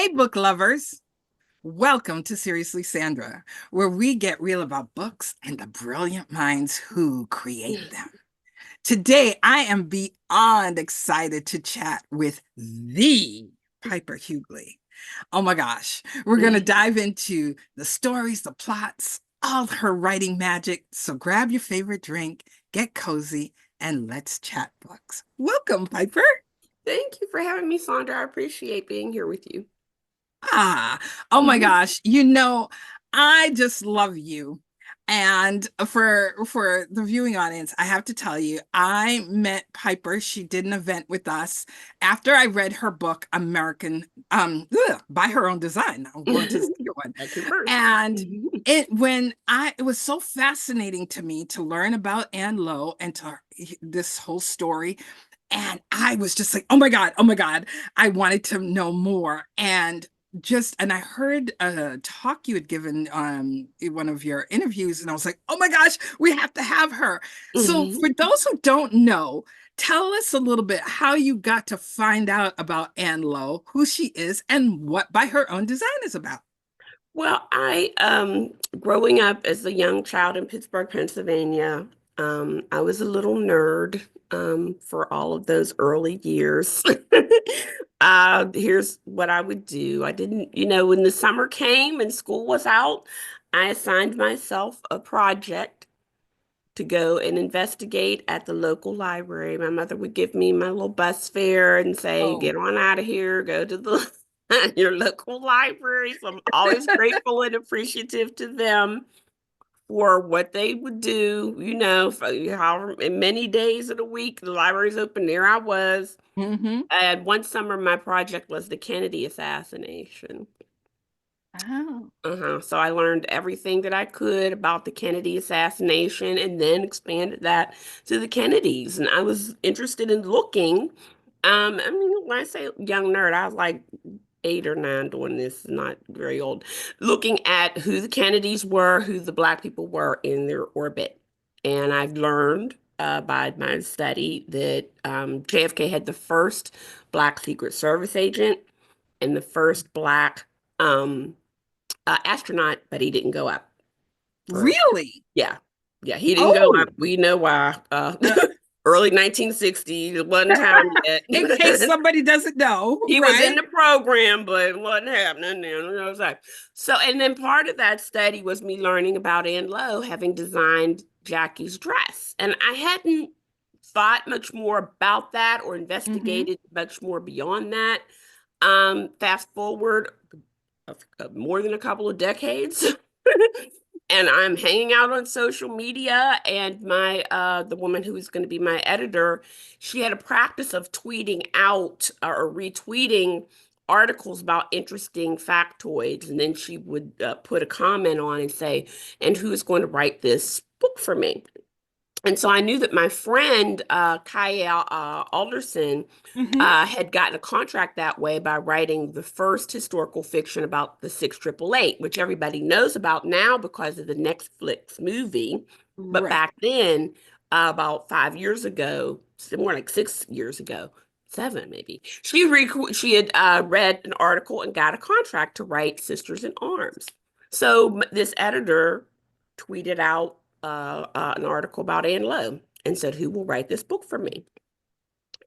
Hey, book lovers. Welcome to Seriously Sandra, where we get real about books and the brilliant minds who create them. Today, I am beyond excited to chat with the Piper Huguley. Oh my gosh, we're going to dive into the stories, the plots, all her writing magic. So grab your favorite drink, get cozy, and let's chat books. Welcome, Piper. Thank you for having me, Sandra. I appreciate being here with you. Ah, oh my gosh. I just love you. And for the viewing audience, I have to tell you, I met Piper. She did an event with us after I read her book, by her own design. I'm going to the second one. I came first. And it was so fascinating to me to learn about Anne Lowe and this whole story. And I was just like, oh my God, I wanted to know more. And I heard a talk you had given in one of your interviews, and I was like, oh my gosh, we have to have her. So for those who don't know, tell us a little bit how you got to find out about Anne Lowe, who she is, and what By Her Own Design is about. Well, growing up as a young child in Pittsburgh, Pennsylvania, I was a little nerd for all of those early years. Here's what I would do. I didn't, when the summer came and school was out, I assigned myself a project to go and investigate at the local library. My mother would give me my little bus fare and say, Oh, get on out of here, go to the your local library. So I'm always grateful and appreciative to them for what they would do, for however many days of the week the library's open. There I was. mm-hmm. And one summer, my project was the Kennedy assassination. Oh. So I learned everything that I could about the Kennedy assassination and then expanded that to the Kennedys. And I was interested in looking. I mean, when I say young nerd, I was like 8 or 9 doing this, not very old, looking at who the Kennedys were, who the Black people were in their orbit. And I've learned by my study that JFK had the first Black Secret Service agent and the first Black astronaut, but he didn't go up for, Really? yeah. Yeah, he didn't go Oh, up. We know why. uh, Early 1960s, wasn't time yet. in case somebody doesn't know, He was in right? the program, but it wasn't happening then. You know what I'm saying? So, and then part of that study was me learning about Anne Lowe having designed Jackie's dress. And I hadn't thought much more about that or Mm-hmm. investigated much more beyond that. Fast forward more than a couple of decades. And I'm hanging out on social media, and my the woman who was going to be my editor, she had a practice of tweeting out or retweeting articles about interesting factoids, and then she would put a comment on and say, and who's going to write this book for me? And so I knew that my friend Kaya Alderson Mm-hmm. had gotten a contract that way by writing the first historical fiction about the 688, which everybody knows about now because of the Netflix movie. But Right. back then, about 5 years ago, more like 6 years ago, seven maybe, she had read an article and got a contract to write Sisters in Arms. So this editor tweeted out an article about Anne Lowe and said, "Who will write this book for me?"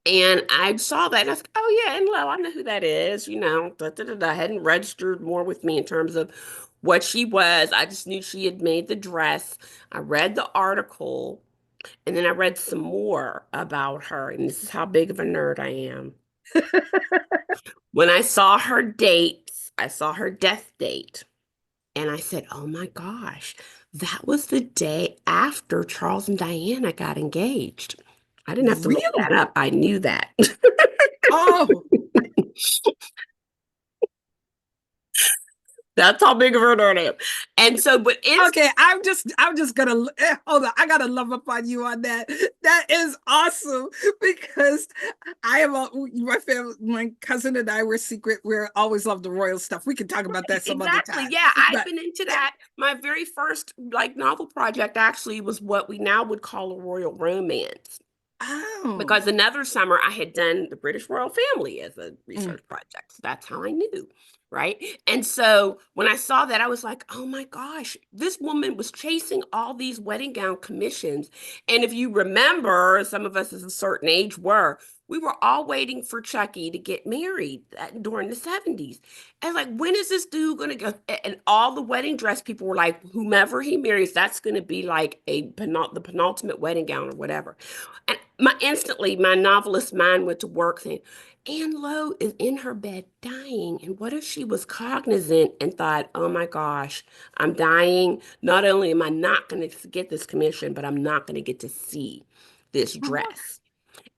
And I saw that and I said, oh yeah, and Lowe, I know who that is, da, da, da, da. Hadn't registered more with me in terms of what she was. I just knew she had made the dress. I read the article and then I read some more about her. And this is how big of a nerd I am. When I saw her dates, I saw her death date. And I said, oh my gosh, that was the day after Charles and Diana got engaged. I didn't have to look that Really? up. I knew that. Oh, That's how big of a nerd I am. And so, but it's okay. I'm just gonna hold on. I gotta love up on you on that. That is awesome because my family, my cousin and I were secret. We're always love the royal stuff. We can talk about that some other exactly, time. yeah, I've But been into that. My very first like novel project actually was what we now would call a royal romance. Oh. because another summer I had done the British royal family as a Mm. research project. So that's how I knew, right? And so when I saw that, I was like, oh my gosh, this woman was chasing all these wedding gown commissions. And if you remember, some of us at a certain age we were all waiting for Chucky to get married during the 70s. And like, when is this dude gonna go? And all the wedding dress people were like, whomever he marries, that's gonna be like the penultimate wedding gown or whatever. And instantly, my novelist mind went to work saying, Anne Lowe is in her bed dying. And what if she was cognizant and thought, oh my gosh, I'm dying. Not only am I not going to get this commission, but I'm not going to get to see this Oh, dress.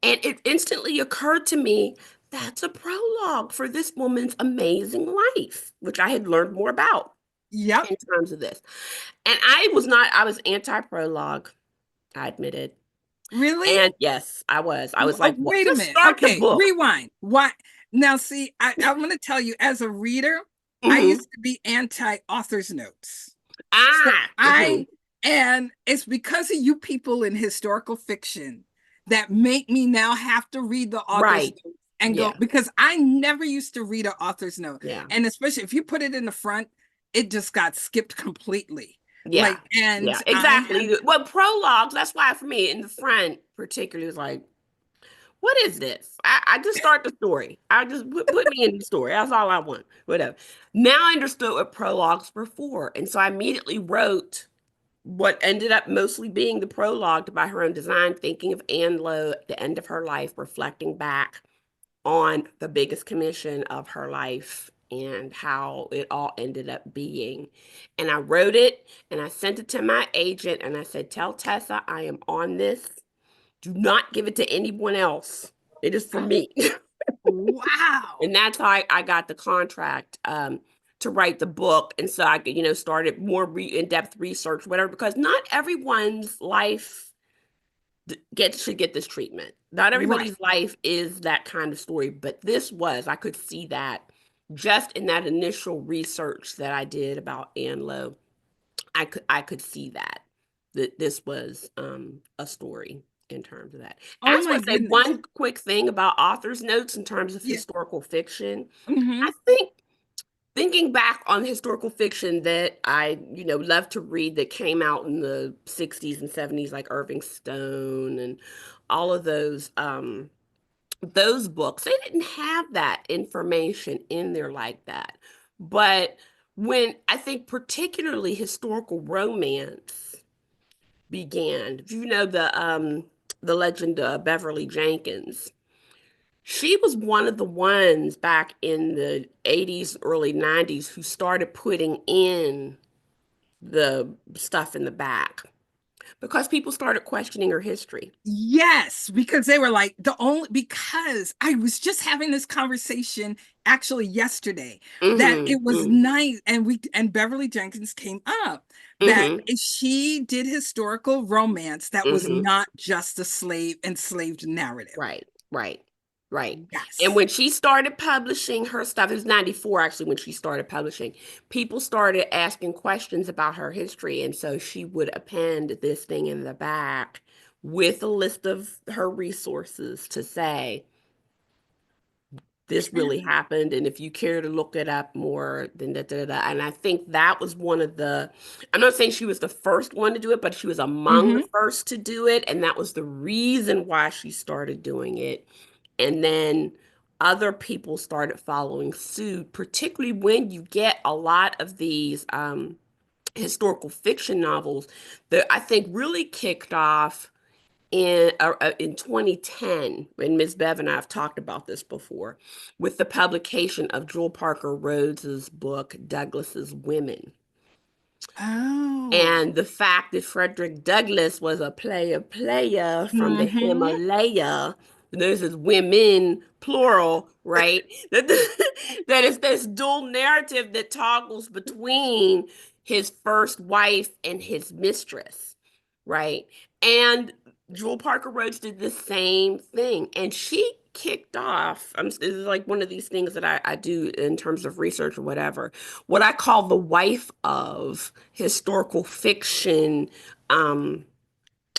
And it instantly occurred to me that's a prologue for this woman's amazing life, which I had learned more about yep. in terms of this. And I was anti-prologue, I admitted. Really? And yes, I was. I was Oh, like, what? wait a Just minute. start the Okay, book. rewind. Why? Now, see, I'm going to tell you, as a reader, I Hmm. used to be anti-author's notes. So Ah, hmm. and it's because of you people in historical fiction that make me now have to read the author's Right. note and go, Yeah. because I never used to read an author's note. Yeah. And especially if you put it in the front, it just got skipped completely. Yeah. Like, and Yeah. I had, Exactly. Well, prologues, that's why for me in the front, particularly, was like, what is this? I just start the story. I just put me in the story. That's all I want. Whatever. Now I understood what prologues were for. And so I immediately wrote what ended up mostly being the prologue to By Her Own Design, thinking of Anne Lowe at the end of her life, reflecting back on the biggest commission of her life and how it all ended up being. And I wrote it and I sent it to my agent and I said, tell Tessa I am on this. Do not give it to anyone else. It is for me. wow. And that's how I got the contract to write the book. And so I could, started more in-depth research, whatever, because not everyone's life should get this treatment. Not Right. everybody's life is that kind of story, but this was. I could see that just in that initial research that I did about Anne Lowe. I could see that this was a story in terms of that. I Oh just my want to say goodness. one quick thing about author's notes in terms of Yeah. historical fiction. Hmm. I think thinking back on historical fiction that I, love to read that came out in the 60s and 70s, like Irving Stone and all of those books, they didn't have that information in there like that. But when I think particularly historical romance began, you know the legend of Beverly Jenkins. She was one of the ones back in the 80s, early 90s who started putting in the stuff in the back because people started questioning her history. Yes, because they were like because I was just having this conversation actually yesterday that Hmm. it was Hmm. nice and Beverly Jenkins came up that Hmm. she did historical romance that was Hmm. not just a slave enslaved narrative. Right, right, right. And Yes. when she started publishing her stuff, it was 94 actually when she started publishing, people started asking questions about her history. And so she would append this thing in the back with a list of her resources to say, this really happened. And if you care to look it up more, then da, da, da, da. And I think that was one of I'm not saying she was the first one to do it, but she was among the Hmm. first to do it. And that was the reason why she started doing it. And then other people started following suit, particularly when you get a lot of these historical fiction novels that I think really kicked off in 2010, and Ms. Bev and I have talked about this before, with the publication of Jewel Parker Rhodes's book Douglas's Women. Oh. And the fact that Frederick Douglass was a player from the Hmm. Himalaya, there's this women, plural, right? That is this dual narrative that toggles between his first wife and his mistress, right? And Jewel Parker Rhodes did the same thing. And she kicked off, this is like one of these things that I do in terms of research or whatever, what I call the wife of historical fiction um,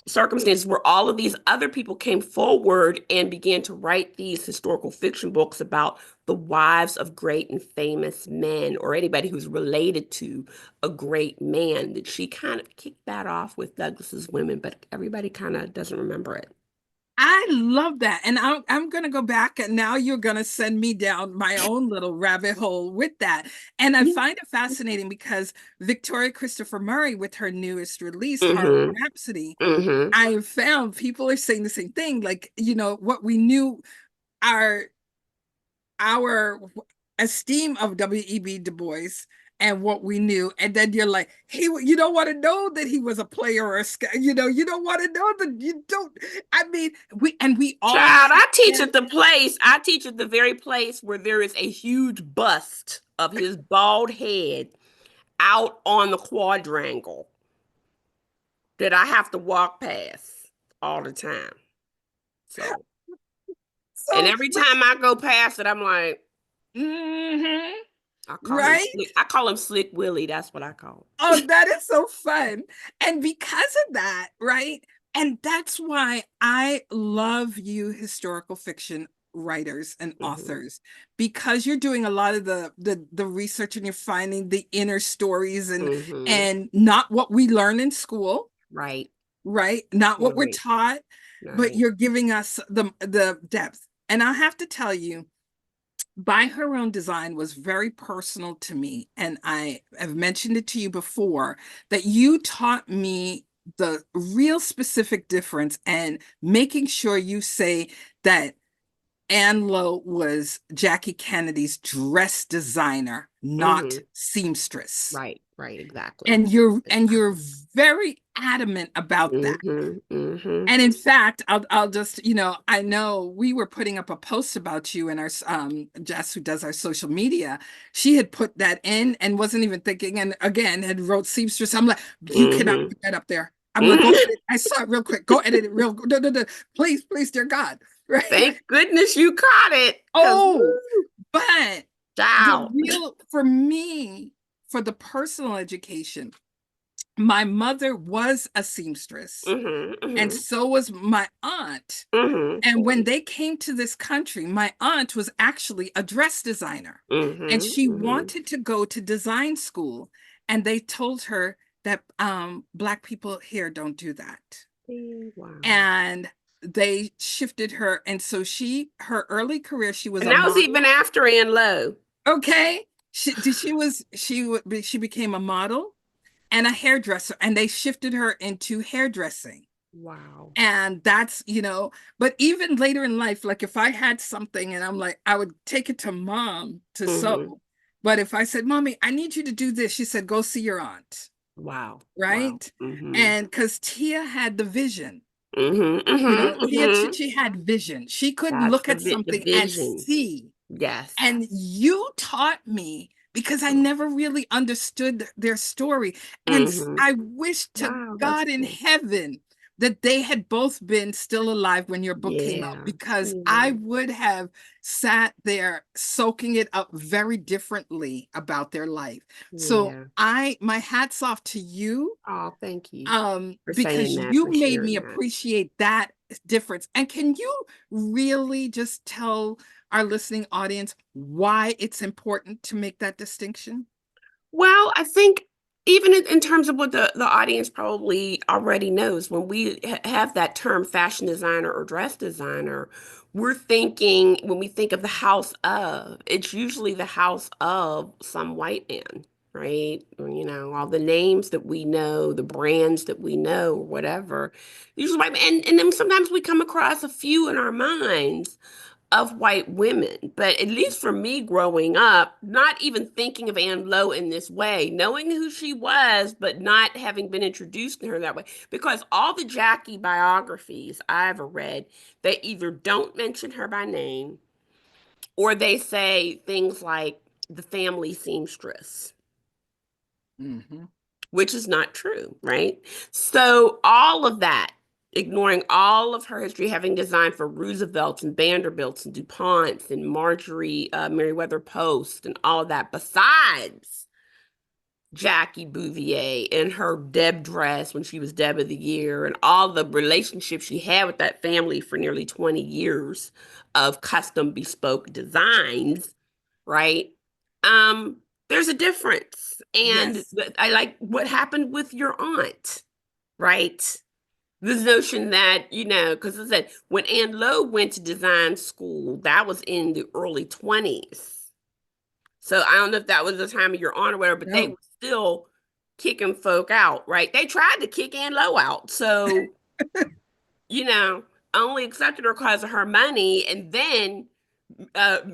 circumstances where all of these other people came forward and began to write these historical fiction books about the wives of great and famous men or anybody who's related to a great man, that she kind of kicked that off with Douglas's women, but everybody kind of doesn't remember it. I love that. And I'm going to go back, and now you're going to send me down my own little rabbit hole with that. And I find it fascinating because Victoria Christopher Murray, with her newest release, Harlem Mm-hmm. Rhapsody, Mm-hmm. I have found people are saying the same thing. Like, what we knew, our our esteem of W.E.B. Du Bois and what we knew, and then you're like, you don't want to know that he was a player or you don't want to know that you don't. I mean, we all Child, have I teach that. at the place. I teach at the very place where there is a huge bust of his bald head out on the quadrangle that I have to walk past all the time. So, and So, every time I go past it, I'm like, mhm, I call him right? Slick. I call him Slick Willie. That's what I call Oh, that is so fun. And because of that, right? And that's why I love you historical fiction writers and him. Hmm. authors, because you're doing a lot of the research, and you're finding the inner stories, Hmm. and not what we learn in school, Right. right? Not what we're Right. taught, but Right. you're giving us the depth. And I have to tell you, By Her Own Design was very personal to me. And I have mentioned it to you before, that you taught me the real specific difference, and making sure you say that Anne Lowe was Jackie Kennedy's dress designer, not Hmm. seamstress. Right. Right. Exactly. And you're Exactly. very adamant about that. Hmm. Hmm. And in fact, I'll just, I know we were putting up a post about you, and our Jess, who does our social media, she had put that in and wasn't even thinking, and again had wrote seamstress. I'm like, you cannot Hmm. put that up there. I'm like, go Hmm. edit. I saw it real quick. Go edit it real. No, no, no. Please, please, dear God. Right. Thank goodness you caught it, because Oh, but the child. real for me, for the personal education, my mother was a seamstress, Hmm. and Hmm. so was my aunt. Hmm. And when they came to this country, my aunt was actually a dress designer, and Hmm. she Hmm. wanted to go to design school. And they told her that Black people here don't do that. Wow. And they shifted her. And so her early career, she was And a that was even model. after Anne Lowe. Okay. She became a model and a hairdresser, and they shifted her into hairdressing. Wow. And that's, but even later in life, like if I had something and I'm like, I would take it to mom to Hmm. sew. But if I said, Mommy, I need you to do this, she said, go see your aunt. Wow. Wow. Right. Hmm. And because Tia had the vision, Hmm. Hmm. Tia Hmm. Chichi had vision. She could That's look at the something and vision. see. Yes. And you taught me, because I never really understood their story. And Hmm. I wish to Wow, that's God in cool. heaven that they had both been still alive when your book came out, Yeah. because I Yeah. would have sat there soaking it up very differently about their life. So Yeah. my hat's off to you, Oh, thank you for saying because that, you for made me sharing that. appreciate that difference. And can you really just tell our listening audience why it's important to make that distinction? Well, I think even in terms of what the audience probably already knows, when we have that term fashion designer or dress designer, we're thinking, when we think of the house of, it's usually the house of some white man, right? Or, all the names that we know, the brands that we know, or whatever. Usually white men. And then sometimes we come across a few in our minds of white women. But at least for me growing up, not even thinking of Anne Lowe in this way, knowing who she was, but not having been introduced to her that way. Because all the Jackie biographies I ever read, they either don't mention her by name, or they say things like the family seamstress, Mhm. which is not true, right? So all of that, ignoring all of her history, having designed for Roosevelt's and Vanderbilt's and DuPont's and Marjorie Meriwether Post and all of that, besides Jackie Bouvier in her Deb dress when she was Deb of the Year, and all the relationships she had with that family for nearly 20 years of custom bespoke designs, right? There's a difference. And Yes. I like what happened with your aunt, right? This notion that, because I said when Anne Lowe went to design school, that was in the early 20s. So I don't know if that was the time of your aunt or whatever, but they were No. still kicking folk out, right? They tried to kick Anne Lowe out. So, you know, only accepted her because of her money and then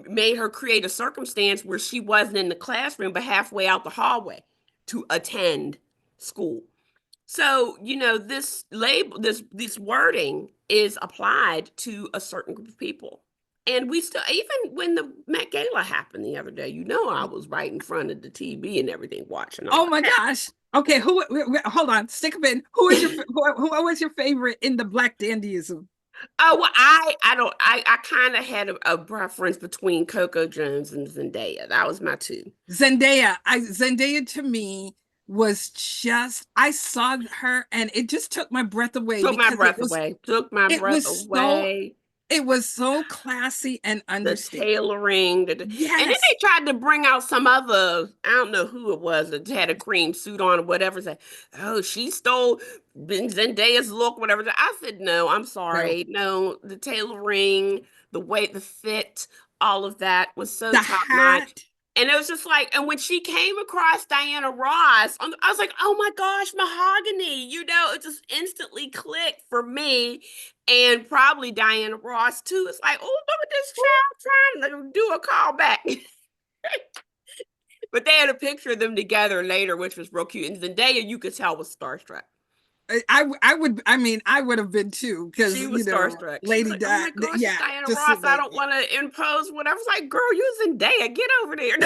made her create a circumstance where she wasn't in the classroom, but halfway out the hallway to attend school. So, this label, this wording is applied to a certain group of people. And we still, even when the Met Gala happened the other day, I was right in front of the TV and everything watching. I'm Oh like, my gosh. Okay, hold on, stick a pin. Who is who was your favorite in the Black Dandyism? oh, well, I kind of had a preference between Coco Jones and Zendaya. That was my two. Zendaya to me was just I saw her and it just took my breath away Took my because breath away. Took my it breath was so away. it was so classy and The understated. tailoring, and then Yes. they tried to bring out some other, I don't know who it was that had a cream suit on or whatever. Say, oh, she stole Zendaya's look, whatever. I said, no, I'm No. sorry. No, the tailoring, the way, the fit, all of that was so The top notch. hat, And it was just like, and when she came across Diana Ross, I was like, oh my gosh, mahogany, it just instantly clicked for me and probably Diana Ross too. It's like, oh, look at this child trying to do a callback. But they had a picture of them together later, which was real cute. And Zendaya, you could tell was starstruck. I would have been too because She was starstruck. She was Lady like, "Oh Di, my gosh, it's yeah, Diana just Ross. I like don't want to impose whatever." It's like, "Girl, you Zendaya, get over there."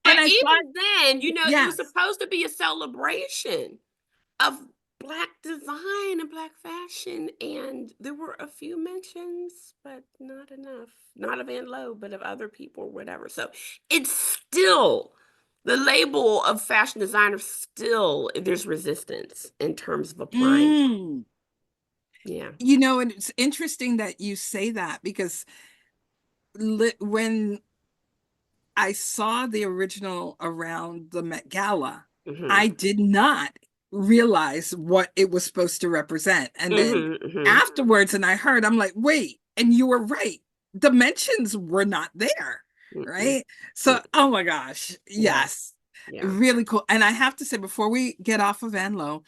But and I thought even then, it was yes. supposed to be a celebration of black design and black fashion, and there were a few mentions, but not enough. Not of Anne Lowe, but of other people or whatever. So it's still the label of fashion designer. Still, there's resistance in terms of applying. Mm. Yeah. And it's interesting that you say that because when I saw the original around the Met Gala, Mm-hmm. I did not realize what it was supposed to represent. And then Mm-hmm. Mm-hmm. afterwards, and I heard, I'm like, wait, and you were right. Dimensions were not there, Mm-hmm. right? So, oh my gosh, Yeah. yes, Yeah. really cool. And I have to say, before we get off of Anne Lowe,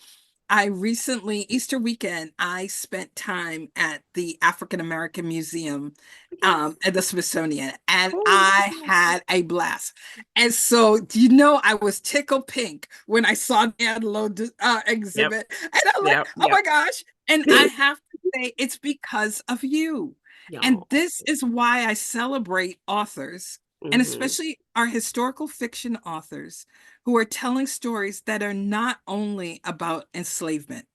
I recently, Easter weekend, I spent time at the African American Museum Yes. at the Smithsonian, and Oh, I had a blast. And so, do you know, I was tickled pink when I saw the Anne Lowe yep. exhibit, and I'm like, Yep. oh Yep. my gosh. And I have to say, it's because of you. And Y'all. this is why I celebrate authors, and Mm-hmm. especially our historical fiction authors who are telling stories that are not only about enslavement,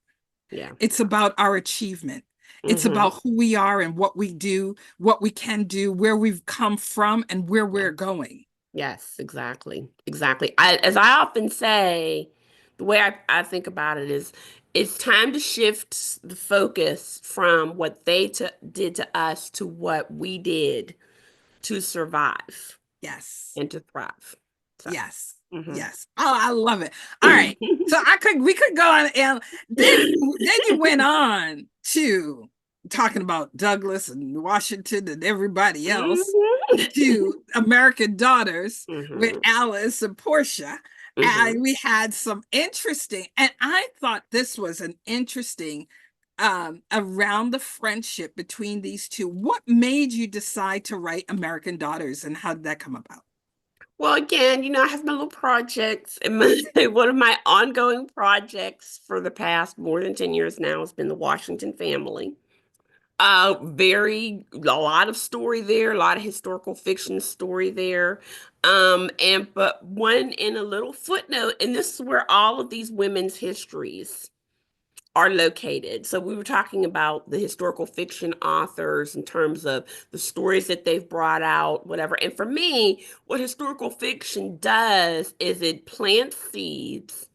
Yeah. it's about our achievement. It's Mm-hmm. about who we are and what we do, what we can do, where we've come from, and where Yeah. we're going. Yes, exactly. Exactly. As I often say, the way I think about it is it's time to shift the focus from what they did to us to what we did to survive Yes. and to thrive. So, Yes. hmm Yes. Oh, I love it. All right. So we could go on and then you went on to talking about Douglas and Washington and everybody else hmm to American Daughters with hmm Alice and Portia. hmm And we had some interesting, and I thought this was an interesting around the friendship between these two. What made you decide to write American Daughters and how did that come about? Well, again, I have my little projects, and one of my ongoing projects for the past more than 10 years now has been the Washington family. A lot of story there, a lot of historical fiction story there. But one in a little footnote, and this is where all of these women's histories are located. So we were talking about the historical fiction authors in terms of the stories that they've brought out, whatever. And for me, what historical fiction does is it plants seeds,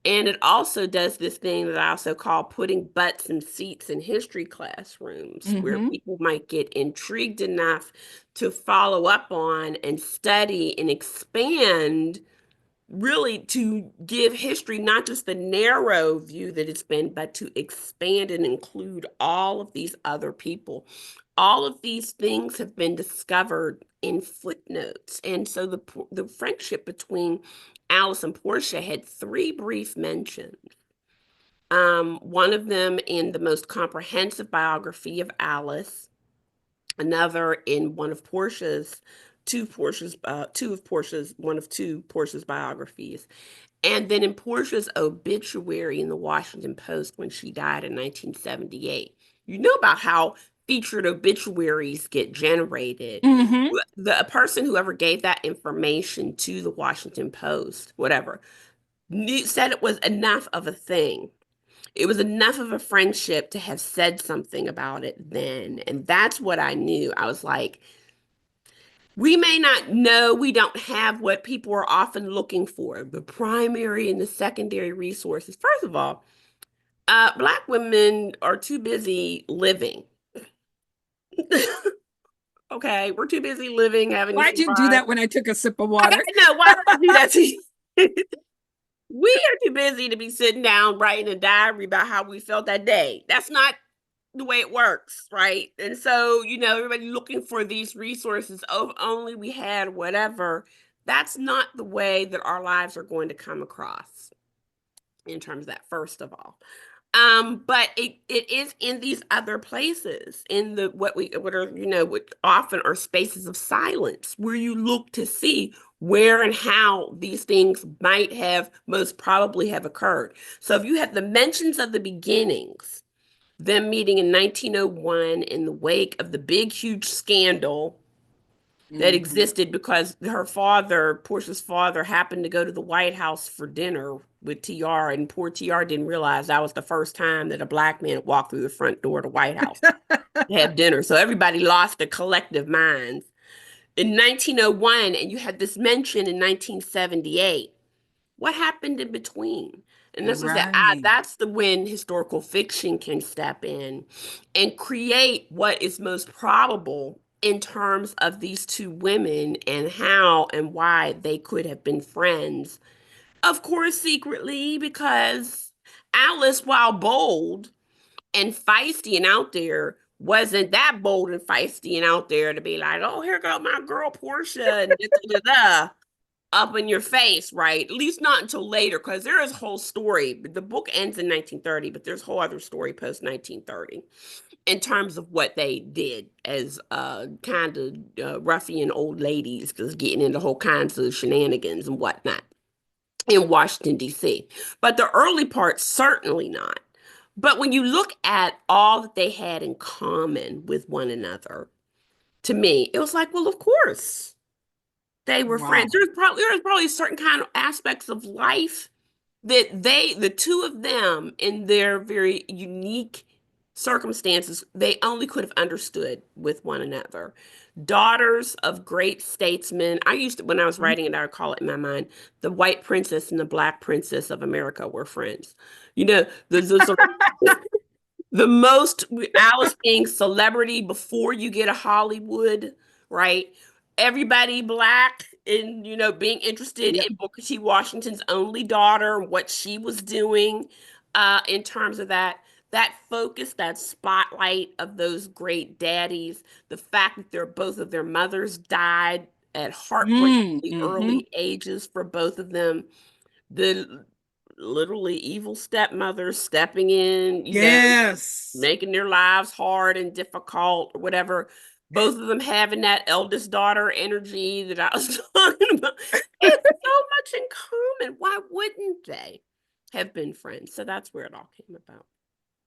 and it also does this thing that I also call putting butts in seats in history classrooms, where Mm-hmm. people might get intrigued enough to follow up on and study and expand, really to give history not just the narrow view that it's been, but to expand and include all of these other people. All of these things have been discovered in footnotes. And so the friendship between Alice and Portia had three brief mentions. One of them in the most comprehensive biography of Alice, another in one of Portia's one of two Portia's biographies, and then in Portia's obituary in the Washington Post when she died in 1978. You know about how featured obituaries get generated. Mm-hmm. The person whoever gave that information to the Washington Post, whatever, said it was enough of a thing. It was enough of a friendship to have said something about it then. And that's what I knew. I was like, we may not know, we don't have what people are often looking for, the primary and the secondary resources. First of all, Black women are too busy living. Okay, we're too busy living, having to Why'd you do survive. that when I took a sip of I water? know, why would I do that to you? We are too busy to be sitting down writing a diary about how we felt that day. That's not the way it works, right? And so, everybody looking for these resources. Oh, if only we had whatever. That's not the way that our lives are going to come across in terms of that, first of all. But it is in these other places, in the what are, what often are spaces of silence, where you look to see where and how these things might have most probably have occurred. So if you have the mentions of the beginnings, them meeting in 1901 in the wake of the big, huge scandal that Mm-hmm. existed because her father, Portia's father, happened to go to the White House for dinner with TR, and poor TR didn't realize that was the first time that a Black man walked through the front door of the White House to have dinner. So everybody lost their collective minds. In 1901, and you had this mention in 1978. What happened in between? And this was that Right. that's the when historical fiction can step in and create what is most probable in terms of these two women and how and why they could have been friends. Of course, secretly, because Alice, while bold and feisty and out there, wasn't that bold and feisty and out there to be like, oh, here go my girl Portia and da da da da up in your face, right? At least not until later, because there is a whole story. The book ends in 1930, but there's a whole other story post 1930 in terms of what they did as kind of ruffian old ladies, because getting into whole kinds of shenanigans and whatnot in Washington, D.C. But the early part, certainly not. But when you look at all that they had in common with one another, to me, it was like, well, of course they were friends. Wow. There's probably certain kind of aspects of life that the two of them, in their very unique circumstances, they only could have understood with one another. Daughters of great statesmen. I used to, when I was writing it, I would call it in my mind, the white princess and the black princess of America were friends. The sort of the most Alice being celebrity before you get a Hollywood, right? Everybody black and being interested Yep. in Booker T. Washington's only daughter, what she was doing in terms of that focus, that spotlight of those great daddies, the fact that both of their mothers died at heartbreakingly Mm-hmm. early ages for both of them, the literally evil stepmother stepping in, Yes. making their lives hard and difficult or whatever. Both of them having that eldest daughter energy that I was talking about. It's so much in common. Why wouldn't they have been friends? So that's where it all came about.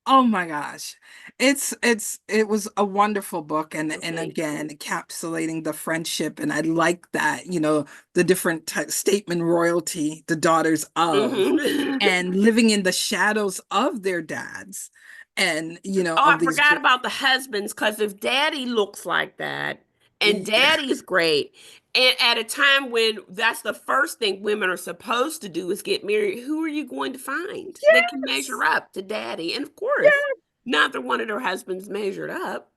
Oh my gosh. It was a wonderful book, and Thank again you. encapsulating the friendship, and I like that, the different statement royalty, the daughters of, Mhm. and living in the shadows of their dads, and Oh, I of these forgot about the husbands, because if daddy looks like that and yeah, daddy's great, and at a time when that's the first thing women are supposed to do is get married, who are you going to find that can measure yes, up to daddy? And of course, yes, neither one of their husbands measured up,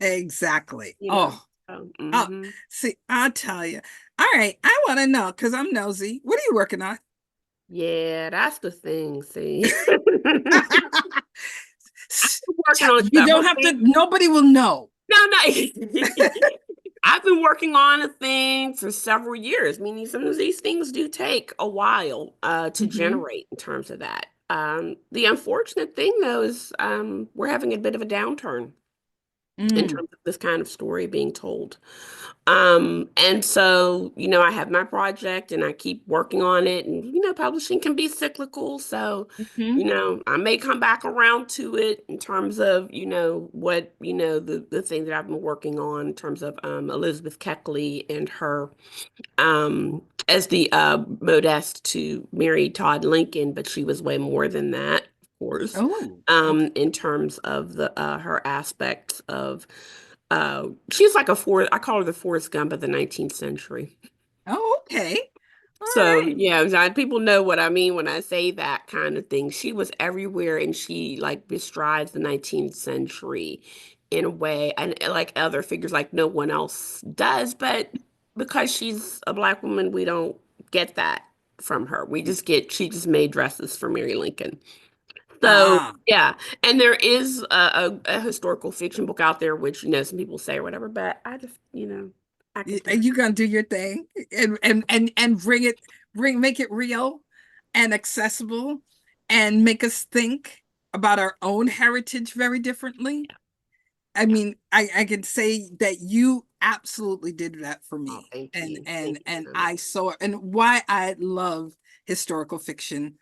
exactly. you know. Oh, So, oh, hmm. see, I'll tell you. All right, I want to know because I'm nosy. What are you working on? Yeah, that's the thing. See, I'm working on You several don't have to, things. nobody will know. No, no. I've been working on a thing for several years, meaning some of these things do take a while to Hmm. generate in terms of that. The unfortunate thing, though, is we're having a bit of a downturn in Mm. terms of this kind of story being told. And so, I have my project and I keep working on it. And, publishing can be cyclical. So, Hmm. I may come back around to it in terms of, what, the thing that I've been working on in terms of Elizabeth Keckley and her as the modest to Mary Todd Lincoln, but she was way more than that, of course, Oh, okay. in terms of the her aspects of she's like I call her the Forrest Gump of the 19th century. Oh, okay. All So right. yeah, people know what I mean when I say that kind of thing. She was everywhere and she like bestrides the 19th century in a way and like other figures like no one else does, but because she's a black woman, we don't get that from her. She just made dresses for Mary Lincoln. So Ah, yeah, and there is a historical fiction book out there, which some people say or whatever, but I just and you academic. gonna do your thing and make it real and accessible and make us think about our own heritage very differently. I Yeah. mean, I can say that you absolutely did that for Oh, me. thank And you. and Thank you and so much. I saw, and why I love historical fiction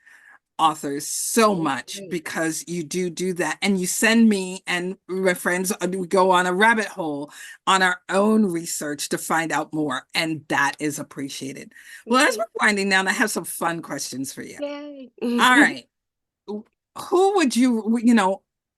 authors so much, Mhm. because you do that, and you send me and my friends, we go on a rabbit hole on our own research to find out more, and that is appreciated. Well, as Thank we're winding down, I have some fun questions for you. Yay. All right, who would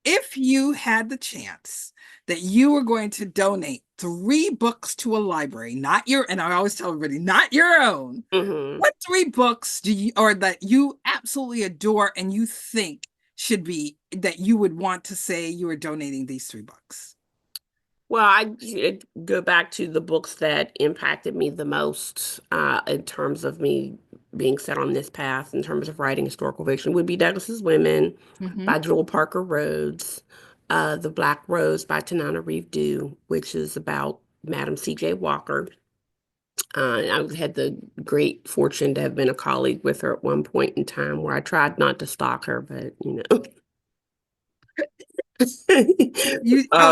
if you had the chance that you were going to donate 3 books to a library, not your, and I always tell everybody, not your own, Hmm. what 3 books do you, or that you absolutely adore and you think should be, that you would want to say you are donating these 3 books? Well, go back to the books that impacted me the most in terms of me being set on this path in terms of writing historical fiction would be Douglas's Women Hmm. by Joel Parker Rhodes, The Black Rose by Tanana Reeve Dew, which is about Madam C.J. Walker. I had the great fortune to have been a colleague with her at one point in time where I tried not to stalk her, but You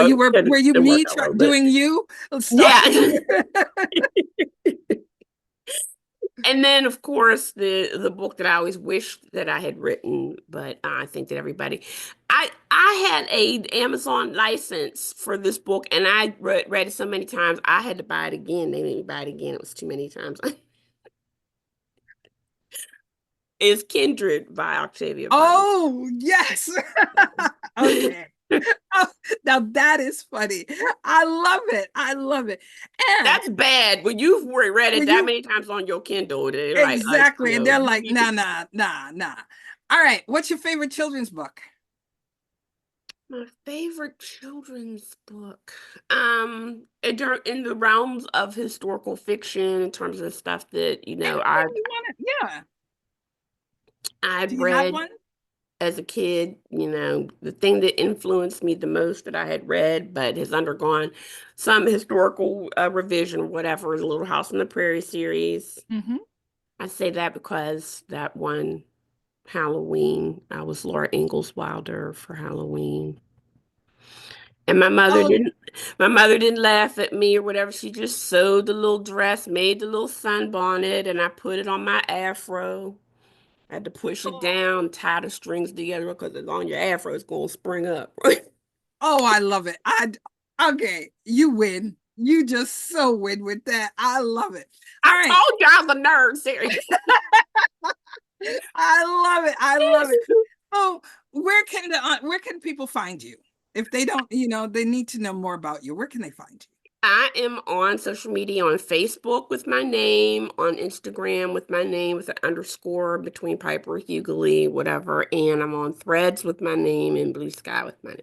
were you didn't work me out well, but doing you stalking yeah. you? And then, of course, the book that I always wished that I had written, but I think that I had a Amazon license for this book, and I read it so many times I had to buy it again. They made me buy it again. It was too many times. It's Kindred by Octavia Butler. Oh, yes. Okay. Oh, now that is funny. I love it. I love it. And That's bad. When you've read it when that you, many times on your Kindle, they're like, exactly, and they're like, nah, nah, nah, nah. All right. What's your favorite children's book? my favorite children's book. In the realms of historical fiction, in terms of stuff that, Anything you want to, yeah. Do I'd you have read one? as a kid, the thing that influenced me the most that I had read, but has undergone some historical revision, whatever, is Little House on the Prairie series. Hmm. I say that because that one Halloween, I was Laura Ingalls Wilder for Halloween. And Oh, my mother didn't laugh at me or whatever. She just sewed the little dress, made the little sunbonnet, and I put it on my afro. I had to push it Oh, down, tie the strings together because it's on your afro, it's gonna spring up. oh, I love it. Okay, you win. You just so win with that. I love it. All I right. told you I was a nerd, serious. I love it. I love it. Oh, where can people find you? If they don't, they need to know more about you. Where can they find you? I am on social media on Facebook with my name, on Instagram with my name with an underscore between Piper Huguley, whatever, and I'm on Threads with my name and Blue Sky with my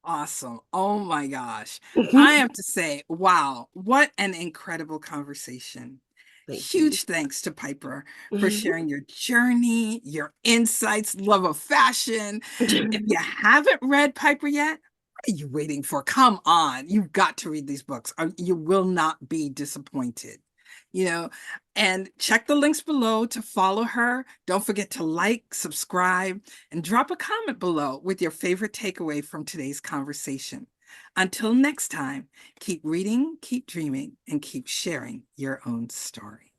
Awesome. Oh my gosh. I name. have to say, wow, what an incredible conversation. Thank you. Huge thanks to Piper for sharing your journey, your insights, love of fashion. If you haven't read Piper yet, what are you waiting for? Come on. You've got to read these books. You will not be disappointed. You know, and check the links below to follow her. Don't forget to like, subscribe, and drop a comment below with your favorite takeaway from today's conversation. Until next time, keep reading, keep dreaming, and keep sharing your own story.